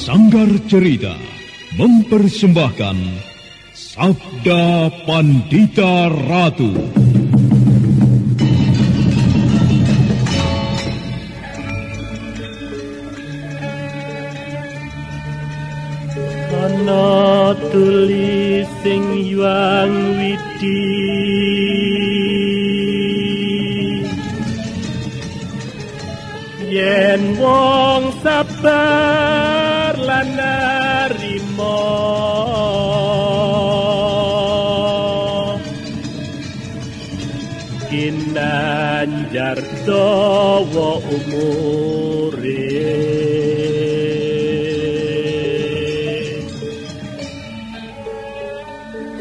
Sanggar Cerita mempersembahkan Sabda Pandita Ratu. Ana tulis sing yuang widi yen wong sabar lan narima kinanjar dawa umure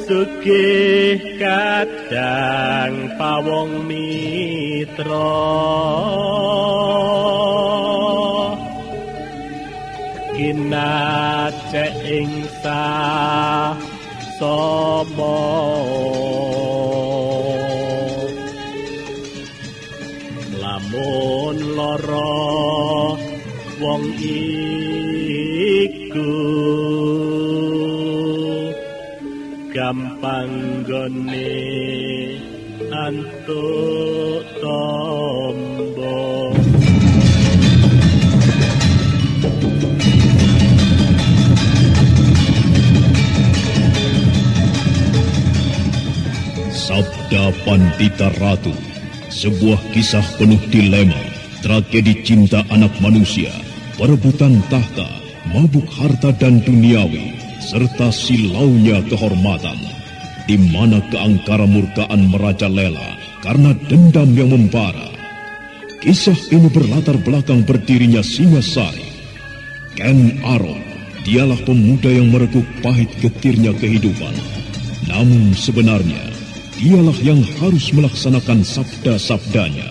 sugih kadang pawong mitra kinacek ing sapa lamun lara wong iku gampang gone antuk tombo. Sabda Pandita Ratu, sebuah kisah penuh dilema, tragedi cinta anak manusia, perebutan tahta, mabuk harta dan duniawi, serta silaunya kehormatan, di mana keangkara murkaan merajalela karena dendam yang membara. Kisah ini berlatar belakang berdirinya Singasari. Ken Arok, dialah pemuda yang merekuk pahit getirnya kehidupan. Namun sebenarnya, dialah yang harus melaksanakan sabda-sabdanya.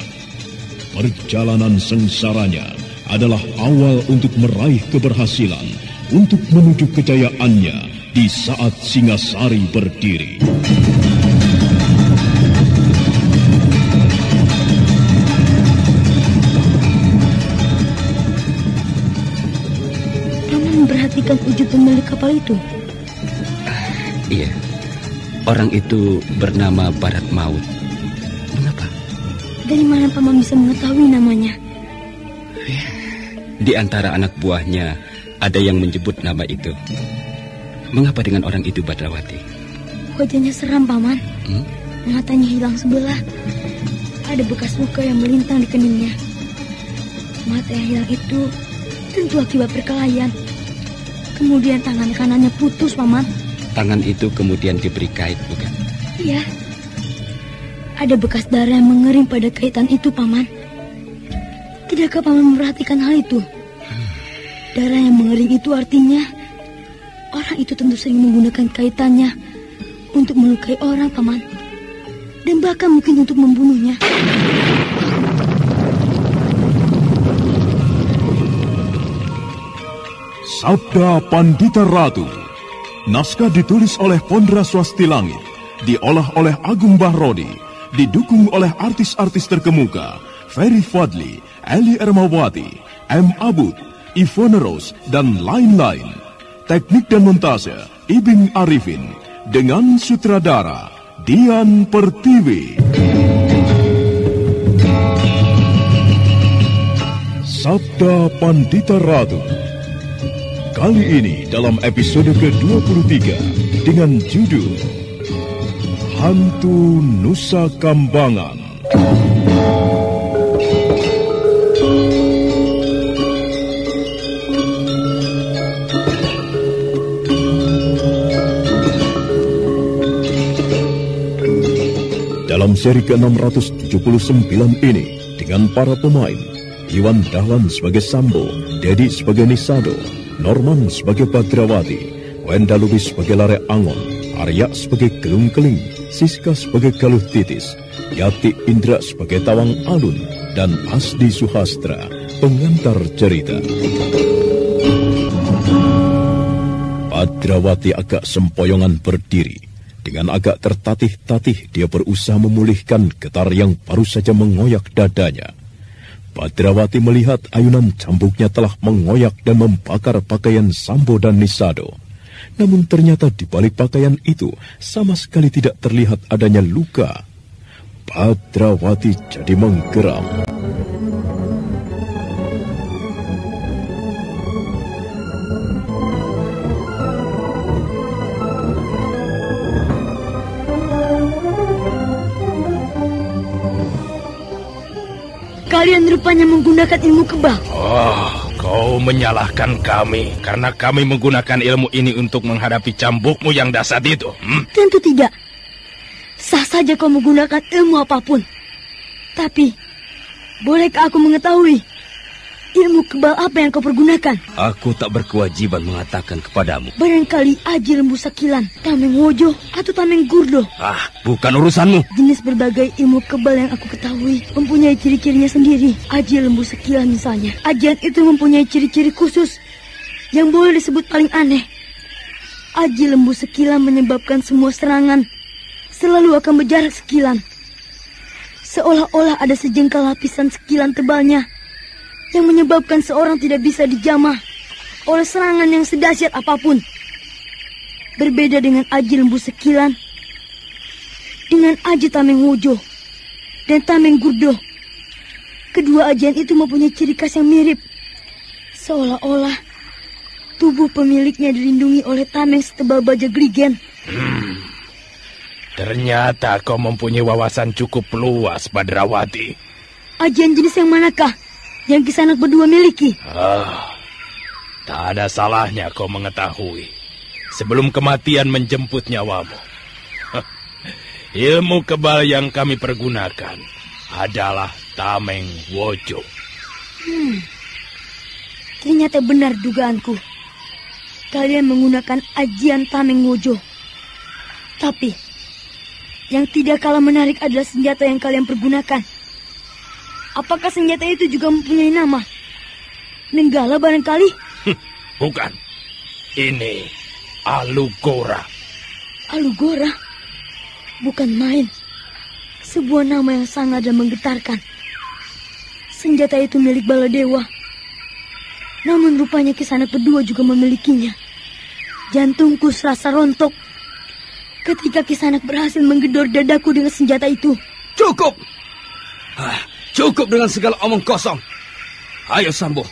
Perjalanan sengsaranya adalah awal untuk meraih keberhasilan, untuk menuju kejayaannya di saat Singasari berdiri. Paman memperhatikan wujud pemilik kapal itu? Iya. Orang itu bernama Barat Maut. Mengapa? Dari mana Paman bisa mengetahui namanya? Di antara anak buahnya ada yang menyebut nama itu. Mengapa dengan orang itu, Badrawati? Wajahnya seram, Paman. Matanya hilang sebelah. Ada bekas luka yang melintang di keningnya. Mata yang hilang itu tentu akibat perkelahian. Kemudian tangan kanannya putus, Paman. Tangan itu kemudian diberi kait, bukan? Iya. Ada bekas darah yang mengering pada kaitan itu, Paman. Tidakkah Paman memperhatikan hal itu? Darah yang mengering itu artinya orang itu tentu sering menggunakan kaitannya untuk melukai orang, Paman. Dan bahkan mungkin untuk membunuhnya. Sabda Pandita Ratu. Naskah ditulis oleh Pondra Swasti Langit, diolah oleh Agung Bahrodi, didukung oleh artis-artis terkemuka, Ferry Fadli, Eli Ermawati, M. Abud, Ivone Rose, dan lain-lain. Teknik dan montase, Ibing Arifin, dengan sutradara, Dian Pertiwi. Sabda Pandita Ratu. Kali ini dalam episode ke-23 dengan judul Hantu Nusa Kambangan. Dalam seri ke-679 ini dengan para pemain Iwan Dahlan sebagai Sambo, Dedi sebagai Nisado, Norman sebagai Badrawati, Wenda Lubis sebagai Lare Angon, Arya sebagai Gelung Keling, Siska sebagai Galuh Titis, Yati Indra sebagai Tawang Alun, dan Asdi Suhastra, pengantar cerita. Badrawati agak sempoyongan berdiri. Dengan agak tertatih-tatih dia berusaha memulihkan getar yang baru saja mengoyak dadanya. Badrawati melihat ayunan cambuknya telah mengoyak dan membakar pakaian Sambo dan Nisado. Namun ternyata di balik pakaian itu sama sekali tidak terlihat adanya luka. Badrawati jadi menggeram. Kalian rupanya menggunakan ilmu kebal. Oh, kau menyalahkan kami karena kami menggunakan ilmu ini untuk menghadapi cambukmu yang dahsyat itu. Tentu tidak. Sah saja kau menggunakan ilmu apapun. Tapi, bolehkah aku mengetahui ilmu kebal apa yang kau pergunakan? Aku tak berkewajiban mengatakan kepadamu. Barangkali Aji Lembu Sekilan, Tameng Wojo, atau Tameng Gurdo. Bukan urusanmu. Jenis berbagai ilmu kebal yang aku ketahui mempunyai ciri-cirinya sendiri. Aji Lembu Sekilan misalnya. Ajian itu mempunyai ciri-ciri khusus yang boleh disebut paling aneh. Aji Lembu Sekilan menyebabkan semua serangan selalu akan berjarak sekilan. Seolah-olah ada sejengkal lapisan sekilan tebalnya yang menyebabkan seorang tidak bisa dijamah oleh serangan yang sedahsyat apapun. Berbeda dengan Aji Lembu Sekilan, dengan Aji Tameng Wojo dan Tameng Gurdo, kedua ajian itu mempunyai ciri khas yang mirip. Seolah-olah tubuh pemiliknya dilindungi oleh tameng setebal baja gligen. Ternyata kau mempunyai wawasan cukup luas, Badrawati. Ajian jenis yang manakah yang Kisanak berdua miliki? Tak ada salahnya kau mengetahui sebelum kematian menjemput nyawamu. Ilmu kebal yang kami pergunakan adalah Tameng Wojo. Ternyata benar dugaanku. Kalian menggunakan ajian Tameng Wojo. Tapi yang tidak kalah menarik adalah senjata yang kalian pergunakan. Apakah senjata itu juga mempunyai nama? Nenggala barangkali? Bukan. Ini Alugora. Alugora? Bukan main. Sebuah nama yang sangat dan menggetarkan. Senjata itu milik Baladewa. Namun rupanya Kisanak berdua juga memilikinya. Jantungku serasa rontok ketika Kisanak berhasil menggedor dadaku dengan senjata itu. Cukup! Cukup dengan segala omong kosong. Ayo Sambo,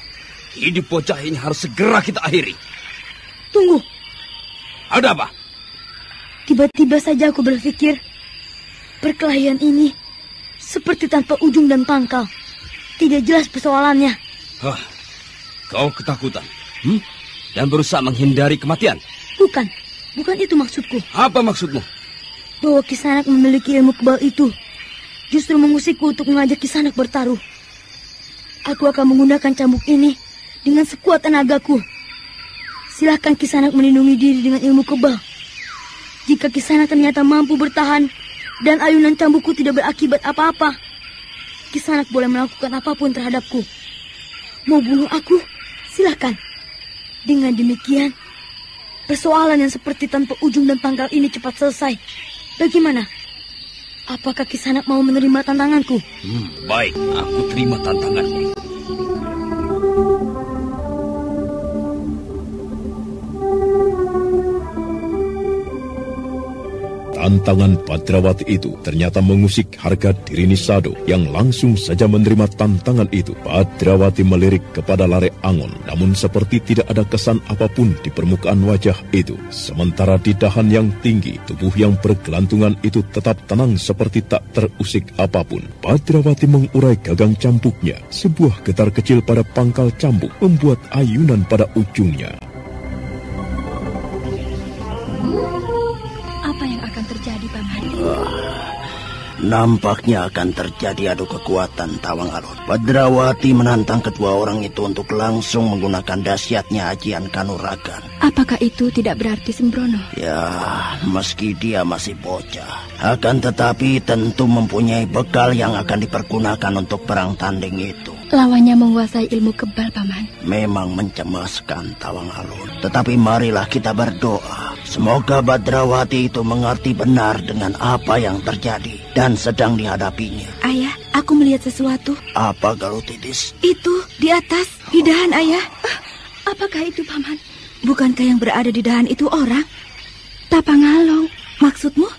hidup bocah ini harus segera kita akhiri. Tunggu. Ada apa? Tiba-tiba saja aku berpikir perkelahian ini seperti tanpa ujung dan pangkal. Tidak jelas persoalannya. Kau ketakutan dan berusaha menghindari kematian? Bukan itu maksudku. Apa maksudmu? Bahwa Kisanak memiliki ilmu kebal itu justru mengusikku untuk mengajak Kisanak bertaruh. Aku akan menggunakan cambuk ini dengan sekuat tenagaku. Silahkan Kisanak melindungi diri dengan ilmu kebal. Jika Kisanak ternyata mampu bertahan dan ayunan cambukku tidak berakibat apa-apa, Kisanak boleh melakukan apapun terhadapku. Mau bunuh aku? Silahkan. Dengan demikian, persoalan yang seperti tanpa ujung dan pangkal ini cepat selesai. Bagaimana? Apakah Kisanak mau menerima tantanganku? Baik, aku terima tantanganmu. Tantangan Badrawati itu ternyata mengusik harga diri Nisado yang langsung saja menerima tantangan itu. Badrawati melirik kepada Lare Angon, namun seperti tidak ada kesan apapun di permukaan wajah itu. Sementara di dahan yang tinggi, tubuh yang bergelantungan itu tetap tenang seperti tak terusik apapun. Badrawati mengurai gagang cambuknya. Sebuah getar kecil pada pangkal cambuk membuat ayunan pada ujungnya. Terjadi, Paman. Nampaknya akan terjadi adu kekuatan Tawang Alun. Badrawati menantang kedua orang itu untuk langsung menggunakan dahsyatnya ajian kanuragan. Apakah itu tidak berarti sembrono? Ya, meski dia masih bocah, akan tetapi tentu mempunyai bekal yang akan dipergunakan untuk perang tanding itu. Lawannya menguasai ilmu kebal, Paman. Memang mencemaskan, Tawang Alun. Tetapi marilah kita berdoa. Semoga Badrawati itu mengerti benar dengan apa yang terjadi dan sedang dihadapinya. Ayah, Aku melihat sesuatu. Apa Galutitis? Itu di atas, di dahan ayah. Apakah itu paman? Bukankah yang berada di dahan itu orang? Tapangalong, maksudmu?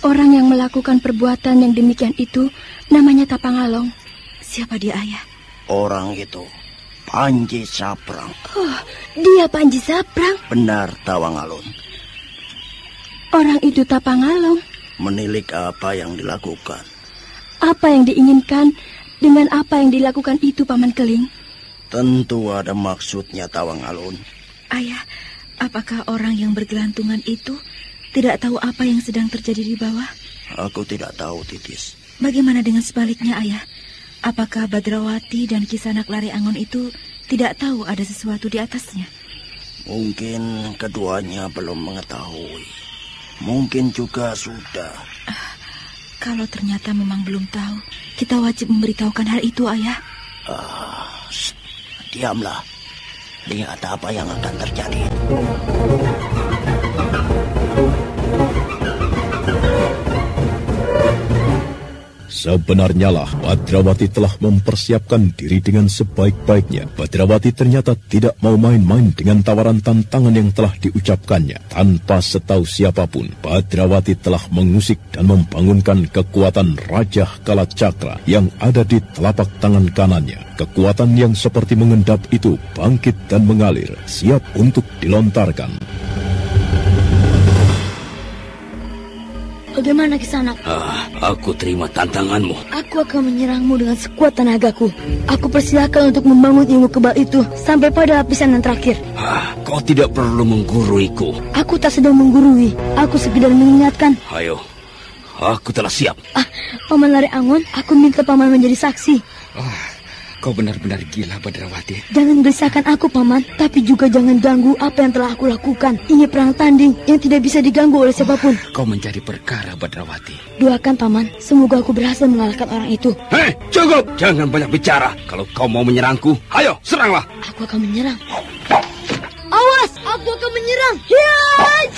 Orang yang melakukan perbuatan yang demikian itu namanya Tapangalong. Siapa dia ayah? Orang itu Panji Saprang. Oh, dia Panji Saprang. Benar, Tawang Alun. Orang itu Tapangalong. Menilik apa yang dilakukan? Apa yang diinginkan dengan apa yang dilakukan itu, Paman Keling? Tentu ada maksudnya, Tawang Alun. Ayah, apakah orang yang bergelantungan itu tidak tahu apa yang sedang terjadi di bawah? Aku tidak tahu, Titis. Bagaimana dengan sebaliknya, Ayah? Apakah Badrawati dan Kisanak Lare Angon itu tidak tahu ada sesuatu di atasnya? Mungkin keduanya belum mengetahui. Mungkin juga sudah. Kalau ternyata memang belum tahu, kita wajib memberitahukan hal itu, Ayah. Diamlah. Lihat apa yang akan terjadi. Sebenarnya lah, Badrawati telah mempersiapkan diri dengan sebaik-baiknya. Badrawati ternyata tidak mau main-main dengan tawaran tantangan yang telah diucapkannya. Tanpa setahu siapapun, Badrawati telah mengusik dan membangunkan kekuatan Raja Kalacakra yang ada di telapak tangan kanannya. Kekuatan yang seperti mengendap itu bangkit dan mengalir, siap untuk dilontarkan. Bagaimana Kisanak? Aku terima tantanganmu. Aku akan menyerangmu dengan sekuat tenagaku. Aku persilakan untuk membangun ilmu kebal itu sampai pada lapisan yang terakhir. Kau tidak perlu mengguruiku. Aku tak sedang menggurui. Aku sekedar mengingatkan. Ayo, aku telah siap. Paman Lare Angon, aku minta paman menjadi saksi. Kau benar-benar gila, Badrawati. Jangan gelisahkan aku, Paman. Tapi juga jangan ganggu apa yang telah aku lakukan. Ini perang tanding yang tidak bisa diganggu oleh siapapun. Kau menjadi perkara, Badrawati. Doakan, Paman. Semoga aku berhasil mengalahkan orang itu. Hei, cukup! Jangan banyak bicara. Kalau kau mau menyerangku, ayo, seranglah. Aku akan menyerang. Awas! Aku akan menyerang. Hiat!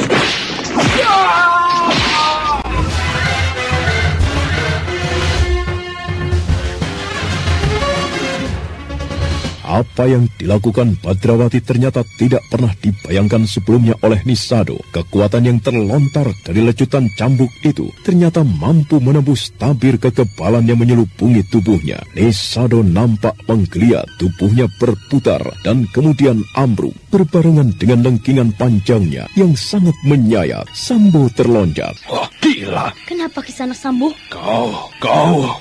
Apa yang dilakukan Badrawati ternyata tidak pernah dibayangkan sebelumnya oleh Nisado. Kekuatan yang terlontar dari lecutan cambuk itu ternyata mampu menembus tabir kekebalan yang menyelubungi tubuhnya. Nisado nampak menggeliat, tubuhnya berputar dan kemudian ambruk. Berbarengan dengan lengkingan panjangnya yang sangat menyayat, Sambo terlonjak. Wah, gila! Kenapa Kisanak Sambo? Kau!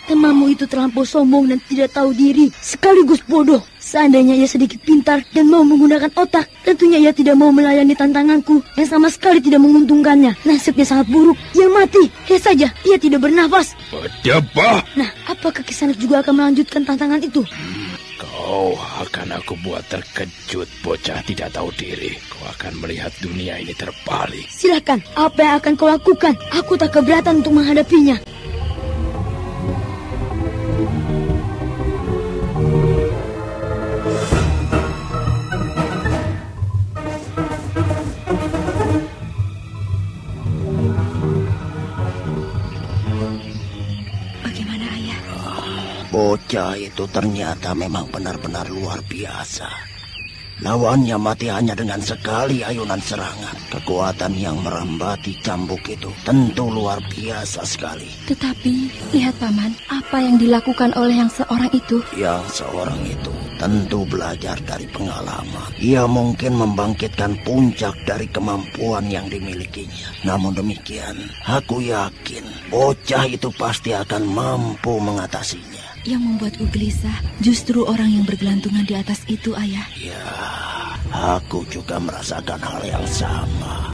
Temanmu itu terlampau sombong dan tidak tahu diri, sekaligus bodoh. Seandainya ia sedikit pintar dan mau menggunakan otak, tentunya ia tidak mau melayani tantanganku yang sama sekali tidak menguntungkannya. Nasibnya sangat buruk. Ia mati. Lihat saja, ia tidak bernafas. Apa? Nah, apakah Kisanak juga akan melanjutkan tantangan itu? Kau akan aku buat terkejut, bocah tidak tahu diri. Kau akan melihat dunia ini terbalik. Silakan, apa yang akan kau lakukan? Aku tak keberatan untuk menghadapinya. Bocah itu ternyata memang benar-benar luar biasa. Lawannya mati hanya dengan sekali ayunan serangan. Kekuatan yang merambati cambuk itu tentu luar biasa sekali. Tetapi, lihat Paman, apa yang dilakukan oleh yang seorang itu? Yang seorang itu tentu belajar dari pengalaman. Ia mungkin membangkitkan puncak dari kemampuan yang dimilikinya. Namun demikian, aku yakin bocah itu pasti akan mampu mengatasinya. Yang membuatku gelisah justru orang yang bergelantungan di atas itu, Ayah. Ya, aku juga merasakan hal yang sama.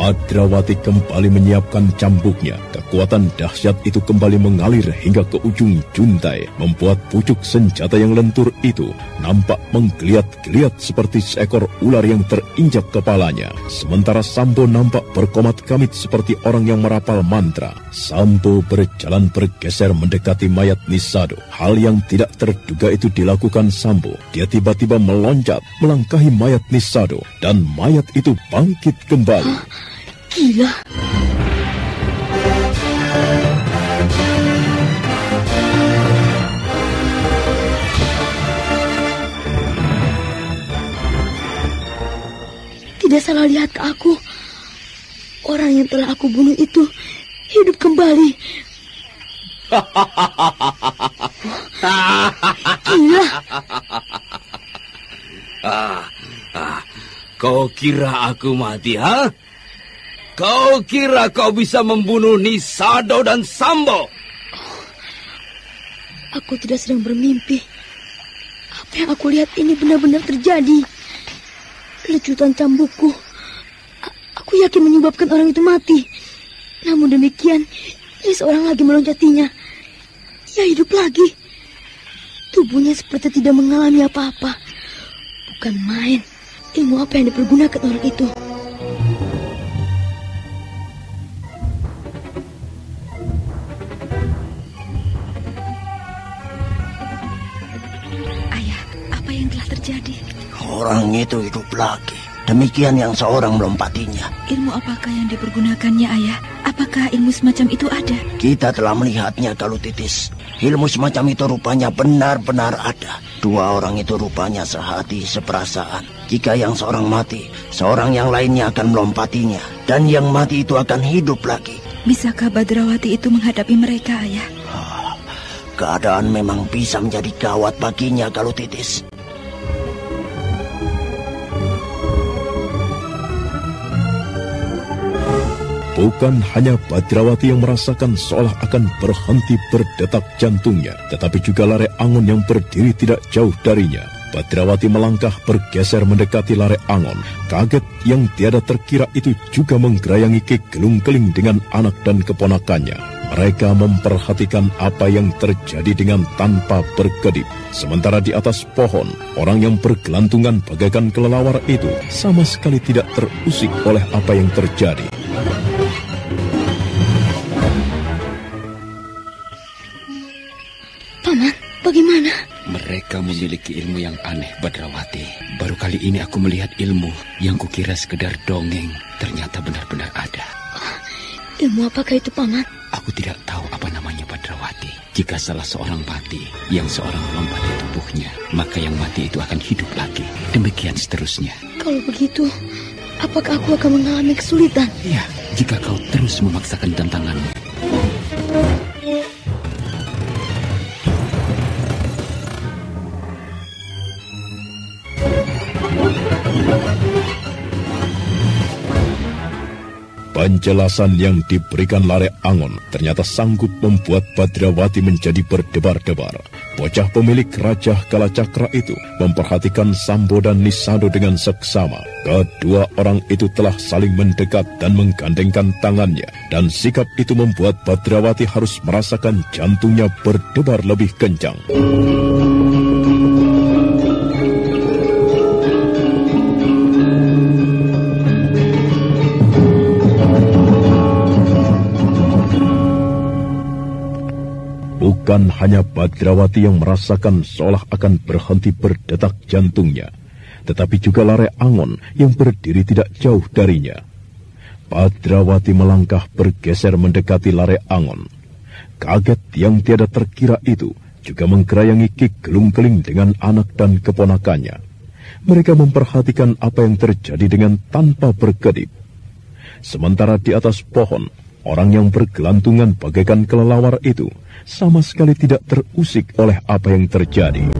Badrawati kembali menyiapkan cambuknya. Kekuatan dahsyat itu kembali mengalir hingga ke ujung juntai, membuat pucuk senjata yang lentur itu nampak menggeliat-geliat seperti seekor ular yang terinjak kepalanya. Sementara Sambo nampak berkomat-kamit seperti orang yang merapal mantra. Sambo berjalan bergeser mendekati mayat Nisado. Hal yang tidak terduga itu dilakukan Sambo. Dia tiba-tiba meloncat, melangkahi mayat Nisado, dan mayat itu bangkit kembali. Gila. Tidak salah lihat ke aku. Orang yang telah aku bunuh itu hidup kembali. Gila. Kau kira aku mati, ha? Kau kira kau bisa membunuh Nisado dan Sambo? Aku tidak sedang bermimpi. Apa yang aku lihat ini benar-benar terjadi. Lecutan cambukku, aku yakin menyebabkan orang itu mati. Namun demikian, ini seorang lagi meloncatinya. Ia hidup lagi. Tubuhnya seperti tidak mengalami apa-apa. Bukan main. Ilmu apa yang dipergunakan orang itu? Ayah, apa yang telah terjadi? Orang itu hidup lagi. Demikian yang seorang melompatinya. Ilmu apakah yang dipergunakannya, Ayah? Apakah ilmu semacam itu ada? Kita telah melihatnya, Galutitis. Ilmu semacam itu rupanya benar-benar ada. Dua orang itu rupanya sehati, seperasaan. Jika yang seorang mati, seorang yang lainnya akan melompatinya. Dan yang mati itu akan hidup lagi. Bisakah Badrawati itu menghadapi mereka, Ayah? Keadaan memang bisa menjadi gawat baginya, Galutitis. Bukan hanya Badrawati yang merasakan seolah akan berhenti berdetak jantungnya, tetapi juga Lare Angon yang berdiri tidak jauh darinya. Badrawati melangkah bergeser mendekati Lare Angon. Kaget yang tiada terkira itu juga menggerayangi Ki Gelung Keling dengan anak dan keponakannya. Mereka memperhatikan apa yang terjadi dengan tanpa berkedip. Sementara di atas pohon, orang yang bergelantungan bagaikan kelelawar itu sama sekali tidak terusik oleh apa yang terjadi. Paman, bagaimana? Mereka memiliki ilmu yang aneh, Badrawati. Baru kali ini aku melihat ilmu yang kukira sekedar dongeng, ternyata benar-benar ada. Ilmu apakah itu, Paman? Aku tidak tahu apa namanya, Badrawati. Jika salah seorang mati, yang seorang melompat di tubuhnya, maka yang mati itu akan hidup lagi. Demikian seterusnya. Kalau begitu, apakah aku akan mengalami kesulitan? Ya, jika kau terus memaksakan tantanganmu. Penjelasan yang diberikan Lare Angon ternyata sanggup membuat Badrawati menjadi berdebar-debar. Bocah pemilik Raja Kalacakra itu memperhatikan Sambo dan Nisado dengan seksama. Kedua orang itu telah saling mendekat dan menggandengkan tangannya. Dan sikap itu membuat Badrawati harus merasakan jantungnya berdebar lebih kencang. Bukan hanya Badrawati yang merasakan seolah akan berhenti berdetak jantungnya, tetapi juga Lare Angon yang berdiri tidak jauh darinya. Badrawati melangkah bergeser mendekati Lare Angon. Kaget yang tiada terkira itu juga menggerayangi Ki Gelung Keling dengan anak dan keponakannya. Mereka memperhatikan apa yang terjadi dengan tanpa berkedip. Sementara di atas pohon, orang yang bergelantungan bagaikan kelelawar itu sama sekali tidak terusik oleh apa yang terjadi.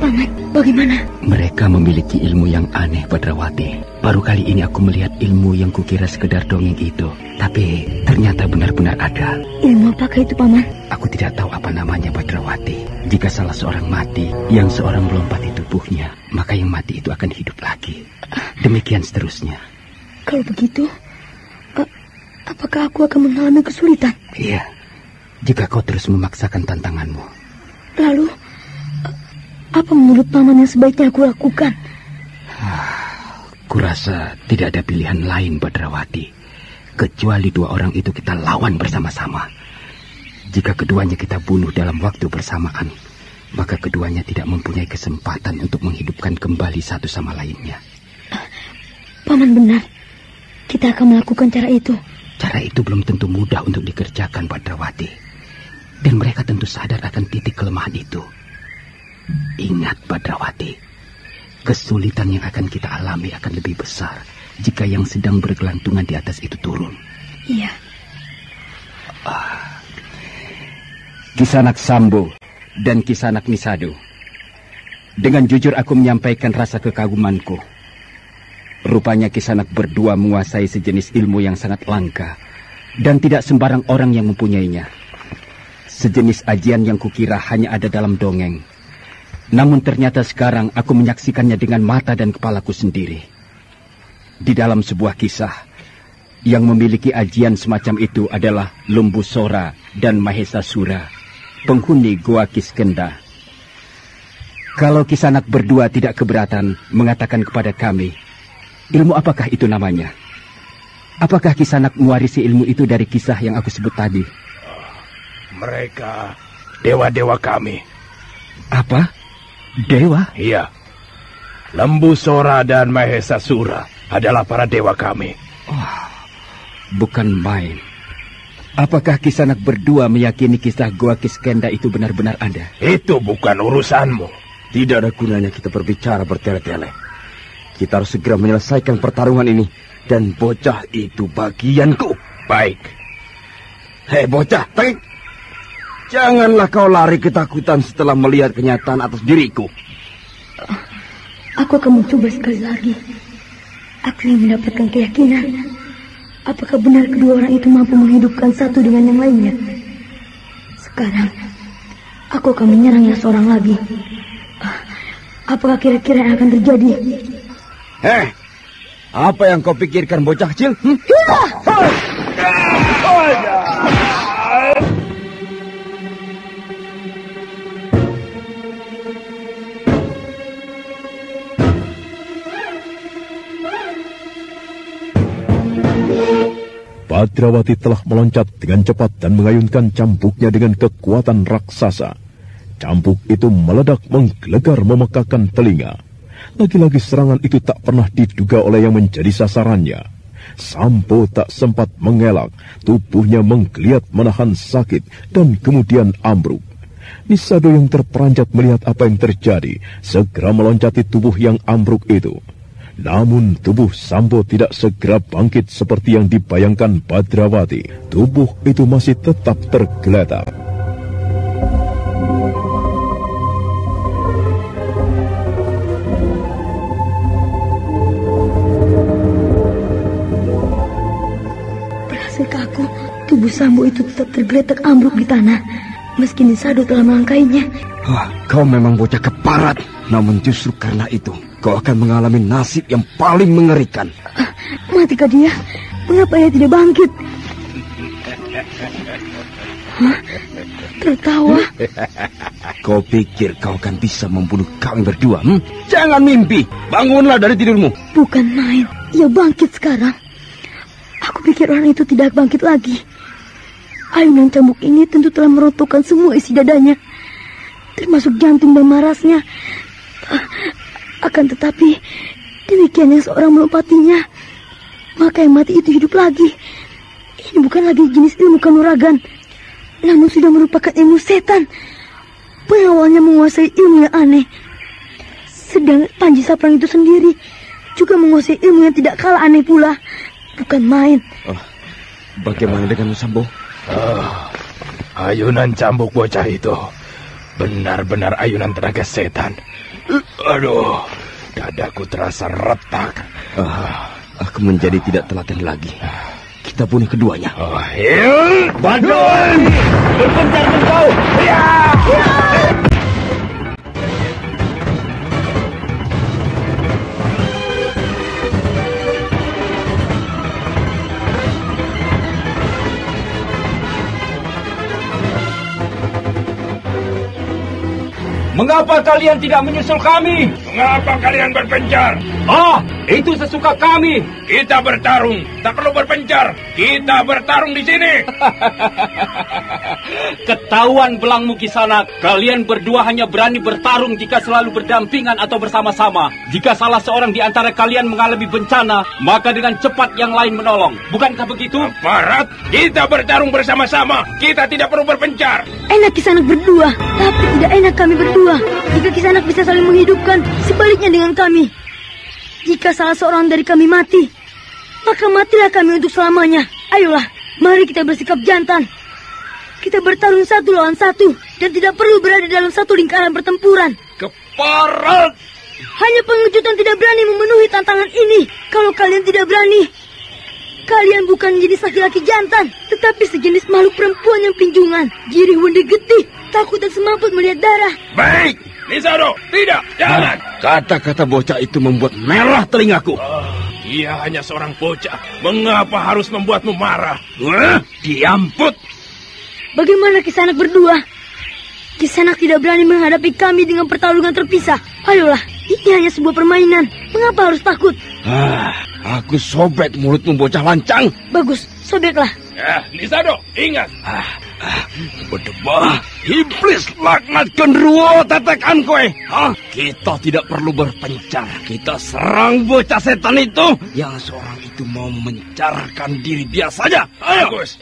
Paman, Bagaimana? Mereka memiliki ilmu yang aneh, Badrawati. Baru kali ini aku melihat ilmu yang kukira sekedar dongeng itu. Tapi ternyata benar-benar ada. Ilmu apakah itu, Paman? Aku tidak tahu apa namanya, Badrawati. Jika salah seorang mati, yang seorang melompati tubuhnya, maka yang mati itu akan hidup lagi. Demikian seterusnya. Kalau begitu, apakah aku akan mengalami kesulitan? Iya, jika kau terus memaksakan tantanganmu. Lalu, apa menurut Paman yang sebaiknya aku lakukan? Kurasa tidak ada pilihan lain, Badrawati. Kecuali dua orang itu kita lawan bersama-sama. Jika keduanya kita bunuh dalam waktu bersamaan, maka keduanya tidak mempunyai kesempatan untuk menghidupkan kembali satu sama lainnya. Paman benar. Kita akan melakukan cara itu. Cara itu belum tentu mudah untuk dikerjakan, Badrawati. Dan mereka tentu sadar akan titik kelemahan itu. Ingat, Badrawati, kesulitan yang akan kita alami akan lebih besar jika yang sedang bergelantungan di atas itu turun. Iya. Kisanak Sambo dan Kisanak Nisado, dengan jujur aku menyampaikan rasa kekagumanku. Rupanya Kisanak berdua menguasai sejenis ilmu yang sangat langka dan tidak sembarang orang yang mempunyainya. Sejenis ajian yang kukira hanya ada dalam dongeng. Namun ternyata sekarang aku menyaksikannya dengan mata dan kepalaku sendiri. Di dalam sebuah kisah, yang memiliki ajian semacam itu adalah Lumbusora dan Mahesasura, penghuni Goa Kiskenda. Kalau Kisanak berdua tidak keberatan mengatakan kepada kami, ilmu apakah itu namanya? Apakah Kisanak mewarisi ilmu itu dari kisah yang aku sebut tadi? Mereka dewa-dewa kami. Apa? Dewa? Iya. Lembusora dan Mahesasura adalah para dewa kami. Oh, bukan main. Apakah Kisanak berdua meyakini kisah Goa Kiskenda itu benar-benar ada? Itu bukan urusanmu. Tidak ada gunanya kita berbicara bertele-tele. Kita harus segera menyelesaikan pertarungan ini. Dan bocah itu bagianku. Baik. Hei bocah, Tengik. Janganlah kau lari ketakutan setelah melihat kenyataan atas diriku. Aku akan mencoba sekali lagi. Aku ingin mendapatkan keyakinan. Apakah benar kedua orang itu mampu menghidupkan satu dengan yang lainnya? Sekarang, aku akan menyerangnya seorang lagi. Apakah kira-kira yang akan terjadi? Apa yang kau pikirkan, bocah kecil? Badrawati telah meloncat dengan cepat dan mengayunkan cambuknya dengan kekuatan raksasa. Cambuk itu meledak menggelegar memekakan telinga. Lagi-lagi serangan itu tak pernah diduga oleh yang menjadi sasarannya. Sambo tak sempat mengelak, tubuhnya menggeliat menahan sakit dan kemudian ambruk. Nisado yang terperanjat melihat apa yang terjadi, segera meloncati tubuh yang ambruk itu. Namun tubuh Sambo tidak segera bangkit seperti yang dibayangkan Badrawati. Tubuh itu masih tetap tergeletak. Berhasilkah aku? Tubuh Sambo itu tetap tergeletak ambruk di tanah, meski Nisado telah melangkainya. Kau memang bocah keparat. Namun justru karena itu kau akan mengalami nasib yang paling mengerikan. Matikah dia? Mengapa ia tidak bangkit? Tertawa. Kau pikir kau akan bisa membunuh kami berdua? Jangan mimpi. Bangunlah dari tidurmu. Bukan main. Ia bangkit sekarang. Aku pikir orang itu tidak bangkit lagi. Ayunan cambuk ini tentu telah meruntuhkan semua isi dadanya, termasuk jantung dan marasnya. Akan tetapi demikian yang seorang melompatinya, maka yang mati itu hidup lagi. Ini bukan lagi jenis ilmu kanuragan, namun sudah merupakan ilmu setan. Pengawalnya menguasai ilmu yang aneh. Sedang Panji Saprang itu sendiri juga menguasai ilmu yang tidak kalah aneh pula. Bukan main. Bagaimana dengan Sambo? Ayunan cambuk bocah itu benar-benar ayunan tenaga setan. Aduh, dadaku terasa retak. Aku menjadi tidak telaten lagi. Kita bunuh keduanya. Badun! Berpencar engkau! Ya! Mengapa kalian tidak menyusul kami? Mengapa kalian berpencar? Itu sesuka kami. Kita bertarung, tak perlu berpencar. Kita bertarung di sini. Ketahuan belangmu Kisanak. Kalian berdua hanya berani bertarung jika selalu berdampingan atau bersama-sama. Jika salah seorang di antara kalian mengalami bencana, maka dengan cepat yang lain menolong. Bukankah begitu? Aparat, kita bertarung bersama-sama. Kita tidak perlu berpencar. Enak Kisanak berdua, tapi tidak enak kami berdua. Jika Kisanak bisa saling menghidupkan, sebaliknya dengan kami. Jika salah seorang dari kami mati, maka matilah kami untuk selamanya. Ayolah, mari kita bersikap jantan. Kita bertarung satu lawan satu, dan tidak perlu berada dalam satu lingkaran pertempuran. Keparat! Hanya pengejutan tidak berani memenuhi tantangan ini. Kalau kalian tidak berani, kalian bukan jenis laki-laki jantan, tetapi sejenis makhluk perempuan yang pinjungan, jirih wende getih, takut dan semaput melihat darah. Baik, Nisado, tidak, jangan. Kata-kata bocah itu membuat merah telingaku. Dia hanya seorang bocah. Mengapa harus membuatmu marah? Diamput. Bagaimana Kisanak berdua? Kisanak tidak berani menghadapi kami dengan pertarungan terpisah. Ayolah, ini hanya sebuah permainan. Mengapa harus takut? Aku sobek mulutmu bocah lancang. Bagus, sobeklah. Nisado, ingat. Berdebah, iblis laknat genruwo tetekan kowe. Kita tidak perlu berpencar. Kita serang bocah setan itu. Yang seorang itu mau mencarkan diri biasanya. Ayo. Bagus.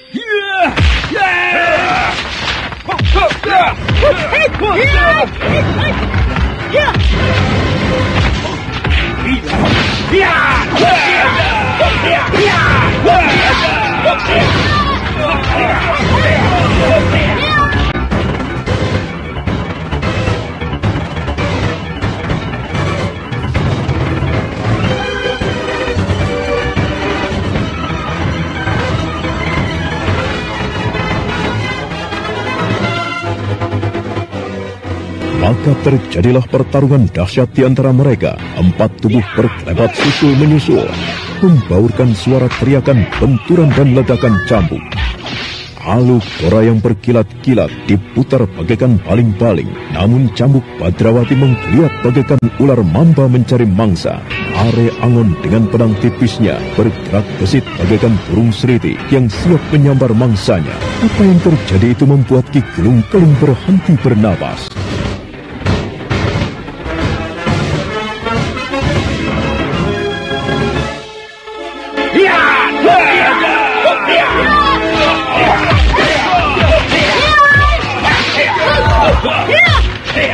Maka terjadilah pertarungan dahsyat di antara mereka. 4 tubuh berkelebat susul menyusul, membaurkan suara teriakan, benturan dan ledakan cambuk. Aluk Gora yang berkilat-kilat diputar bagaikan baling-baling, namun cambuk Badrawati menggeliat bagaikan ular mamba mencari mangsa. Are Angon dengan pedang tipisnya bergerak gesit bagaikan burung seriti yang siap menyambar mangsanya. Apa yang terjadi itu membuat Ki Gelung Keling berhenti bernapas.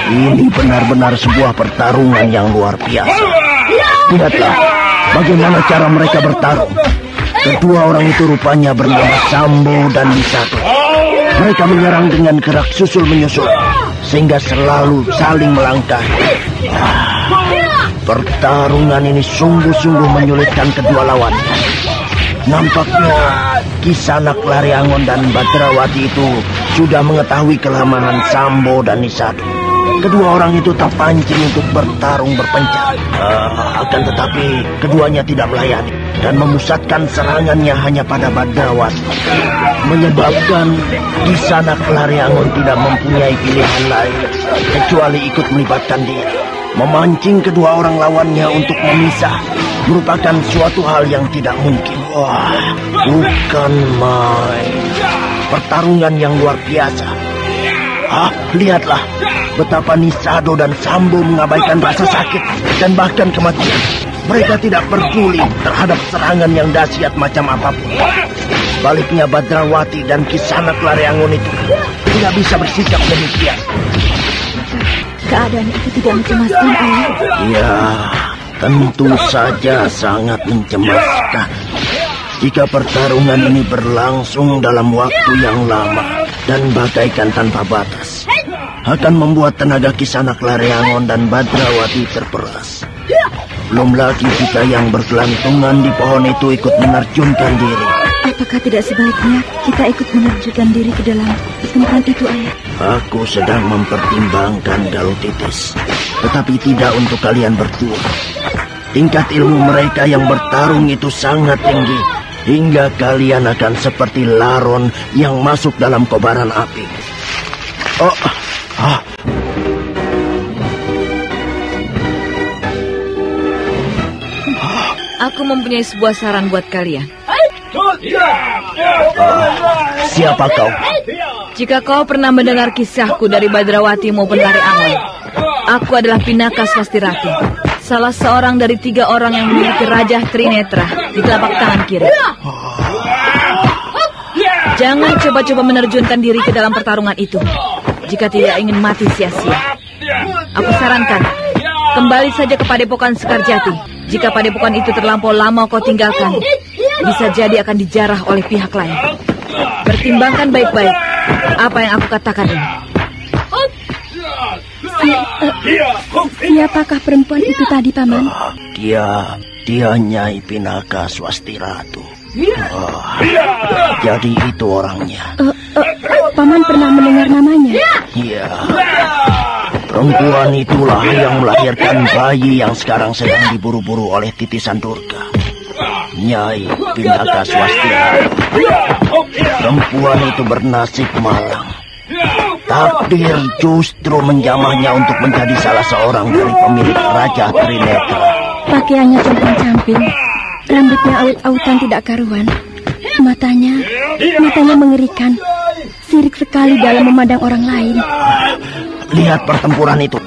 Ini benar-benar sebuah pertarungan yang luar biasa. Lihatlah bagaimana cara mereka bertarung. Kedua orang itu rupanya bernama Sambo dan Nisado. Mereka menyerang dengan gerak susul menyusul, sehingga selalu saling melangkahi. Pertarungan ini sungguh-sungguh menyulitkan kedua lawan. Nampaknya Kisanak, Lare Angon dan Badrawati itu sudah mengetahui kelemahan Sambo dan Nisado. Kedua orang itu terpancing untuk bertarung berpencar. Akan tetapi keduanya tidak melayani dan memusatkan serangannya hanya pada Badrawati, menyebabkan Kisanak, Lare Angon tidak mempunyai pilihan lain kecuali ikut melibatkan diri. Memancing kedua orang lawannya untuk memisah merupakan suatu hal yang tidak mungkin. Bukan main. Pertarungan yang luar biasa. Lihatlah betapa Nisado dan Sambo mengabaikan rasa sakit dan bahkan kematian. Mereka tidak peduli terhadap serangan yang dahsyat macam apapun. Baliknya Badrawati dan Kisanak, Lare Angon itu tidak bisa bersikap demikian. Keadaan itu tidak mencemaskan, Ayah? Ya, tentu saja sangat mencemaskan. Jika pertarungan ini berlangsung dalam waktu yang lama dan bagaikan tanpa batas. akan membuat tenaga Kisanak Lareangon dan Badrawati terperas. Belum lagi jika yang bergelantungan di pohon itu ikut menerjunkan diri. Apakah tidak sebaiknya kita ikut menerjunkan diri ke dalam tempat itu, Ayah? Aku sedang mempertimbangkan Galutitis, tetapi tidak untuk kalian berdua. Tingkat ilmu mereka yang bertarung itu sangat tinggi, hingga kalian akan seperti laron yang masuk dalam kobaran api. Aku mempunyai sebuah saran buat kalian. Siapa kau? Jika kau pernah mendengar kisahku dari Badrawati maupun Lareangon, aku adalah Pinaka Swastiratu, salah seorang dari 3 orang yang memiliki Raja Trinetra di telapak tangan kiri. Jangan coba-coba menerjunkan diri ke dalam pertarungan itu jika tidak ingin mati sia-sia. Aku sarankan, kembali saja ke Padepokan Sekarjati. Jika padepokan itu terlampau lama kau tinggalkan, bisa jadi akan dijarah oleh pihak lain. Pertimbangkan baik-baik apa yang aku katakan ini. Siapakah perempuan itu tadi, Paman? Dia Nyai Pinaka Swastiratu. Jadi itu orangnya. Paman pernah mendengar namanya? Iya. Perempuan itulah yang melahirkan bayi yang sekarang sedang diburu-buru oleh titisan Durga. Nyai Pinaka Swastiratu. Perempuan itu bernasib malang. Takdir justru menjamahnya untuk menjadi salah seorang dari pemilik Raja Trinetra. Pakaiannya compang-camping, rambutnya aut-autan tidak karuan, matanya mengerikan, sirik sekali dalam memandang orang lain. Lihat pertempuran itu.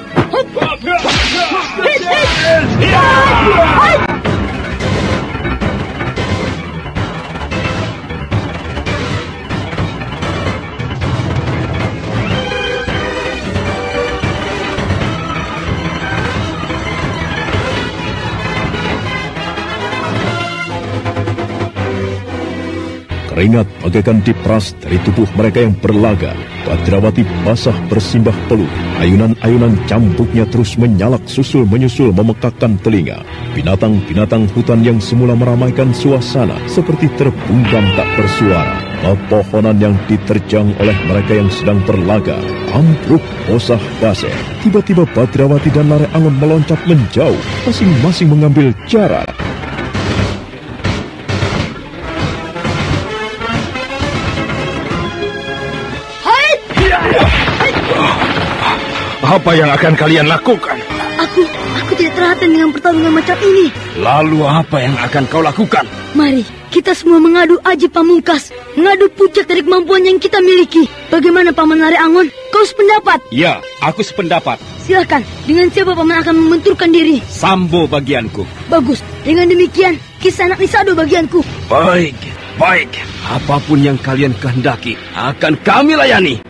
Keringat bagaikan diperas dari tubuh mereka yang berlaga. Badrawati basah bersimbah peluh. Ayunan-ayunan cambuknya terus menyalak susul-menyusul memekakkan telinga. Binatang-binatang hutan yang semula meramaikan suasana seperti terbungkam tak bersuara. Pepohonan yang diterjang oleh mereka yang sedang berlaga ambruk bosah basah. Tiba-tiba Badrawati dan Lareangon meloncat menjauh, masing-masing mengambil jarak. Apa yang akan kalian lakukan? Aku tidak terhati dengan pertarungan macam ini. Lalu apa yang akan kau lakukan? Mari, kita semua mengadu Aji Pamungkas, mengadu puncak dari kemampuan yang kita miliki. Bagaimana Paman Lareangon? Kau sependapat? Ya, aku sependapat. Silakan, dengan siapa Paman akan membenturkan diri? Sambo bagianku. Bagus, dengan demikian, Kisanak Nisado bagianku. Baik. Apapun yang kalian kehendaki, akan kami layani.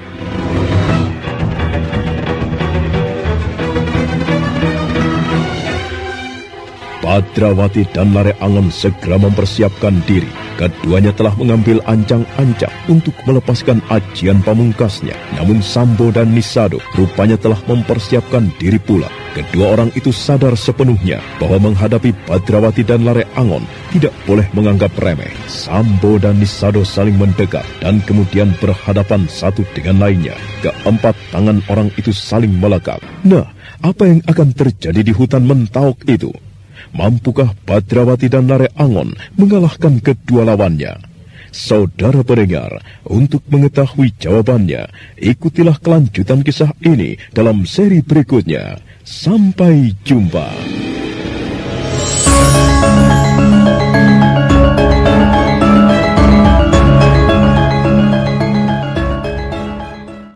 Badrawati dan Lareangon segera mempersiapkan diri. Keduanya telah mengambil ancang-ancang untuk melepaskan ajian pamungkasnya. Namun Sambo dan Nisado rupanya telah mempersiapkan diri pula. Kedua orang itu sadar sepenuhnya bahwa menghadapi Badrawati dan Lareangon tidak boleh menganggap remeh. Sambo dan Nisado saling mendekat dan kemudian berhadapan satu dengan lainnya. Keempat tangan orang itu saling melekat. Nah, apa yang akan terjadi di hutan Mentauk itu? Mampukah Badrawati dan Lareangon mengalahkan kedua lawannya? Saudara pendengar, untuk mengetahui jawabannya, ikutilah kelanjutan kisah ini dalam seri berikutnya. Sampai jumpa.